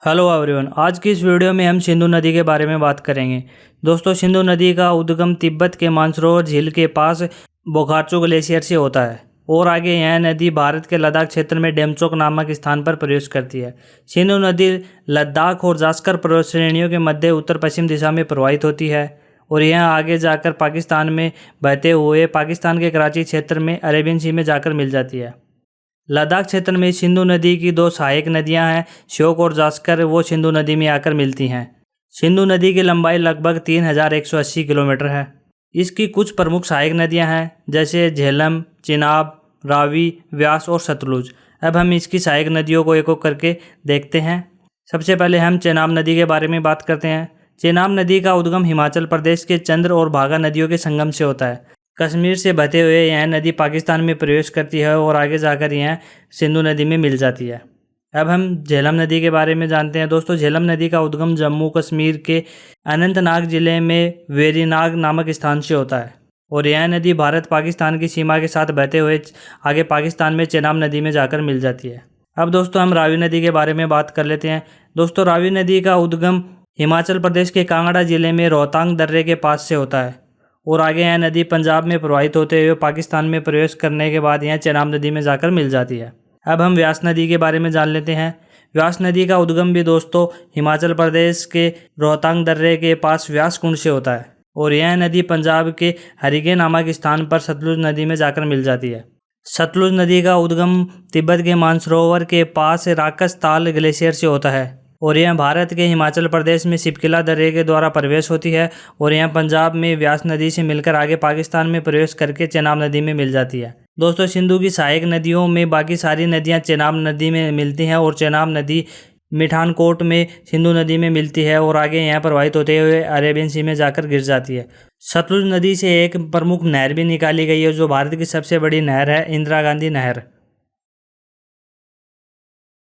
Hello everyone, आज की इस वीडियो में हम सिंधु नदी के बारे में बात करेंगे। दोस्तों, सिंधु नदी का उद्गम तिब्बत के मानसरोवर झील के पास बोकार्चो ग्लेशियर से होता है और आगे यह नदी भारत के लद्दाख क्षेत्र में डेमचोक नामक स्थान पर प्रवेश करती है। सिंधु नदी लद्दाख और जास्कर पर्वत श्रेणियों के मध्य उत्तर पश्चिम दिशा में प्रवाहित होती है और यह आगे जाकर पाकिस्तान में बहते हुए पाकिस्तान के कराची क्षेत्र में अरेबियन सी में जाकर मिल जाती है। लद्दाख क्षेत्र में सिंधु नदी की दो सहायक नदियां हैं, श्योक और जास्कर। वो सिंधु नदी में आकर मिलती हैं। सिंधु नदी की लंबाई लगभग 3180 किलोमीटर है। इसकी कुछ प्रमुख सहायक नदियां हैं जैसे झेलम, चिनाब, रावी, व्यास और सतलुज। अब हम इसकी सहायक नदियों को एक एक करके देखते हैं। सबसे पहले हम चेनाब नदी के बारे में बात करते हैं। चेनाब नदी का उद्गम हिमाचल प्रदेश के चंद्र और भागा नदियों के संगम से होता है। कश्मीर से बहते हुए यह नदी पाकिस्तान में प्रवेश करती है और आगे जाकर यह सिंधु नदी में मिल जाती है। अब हम झेलम नदी के बारे में जानते हैं। दोस्तों, झेलम नदी का उद्गम जम्मू कश्मीर के अनंतनाग जिले में वेरीनाग नामक स्थान से होता है और यह नदी भारत पाकिस्तान की सीमा के साथ बहते हुए आगे पाकिस्तान में चेनाब नदी में जाकर मिल जाती है। अब दोस्तों, हम रावी नदी के बारे में बात कर लेते हैं। दोस्तों, रावी नदी का उद्गम हिमाचल प्रदेश के कांगड़ा जिले में रोहतांग दर्रे के पास से होता है और आगे यह नदी पंजाब में प्रवाहित होते हुए पाकिस्तान में प्रवेश करने के बाद यह चेनाब नदी में जाकर मिल जाती है। अब हम व्यास नदी के बारे में जान लेते हैं। व्यास नदी का उद्गम भी दोस्तों हिमाचल प्रदेश के रोहतांग दर्रे के पास व्यास कुंड से होता है और यह नदी पंजाब के हरिगे नामक स्थान पर सतलुज नदी में जाकर मिल जाती है। सतलुज नदी का उद्गम तिब्बत के मानसरोवर के पास राकस ताल ग्लेशियर से होता है और यह भारत के हिमाचल प्रदेश में सिपकिला दर्रे के द्वारा प्रवेश होती है और यह पंजाब में व्यास नदी से मिलकर आगे पाकिस्तान में प्रवेश करके चेनाब नदी में मिल जाती है। दोस्तों, सिंधु की सहायक नदियों में बाकी सारी नदियां चेनाब नदी में मिलती हैं और चेनाब नदी मिठानकोट में सिंधु नदी में मिलती है और आगे यहाँ प्रवाहित होते हुए अरेबियन सी में जाकर गिर जाती है। सतलुज नदी से एक प्रमुख नहर भी निकाली गई है जो भारत की सबसे बड़ी नहर है, इंदिरा गांधी नहर।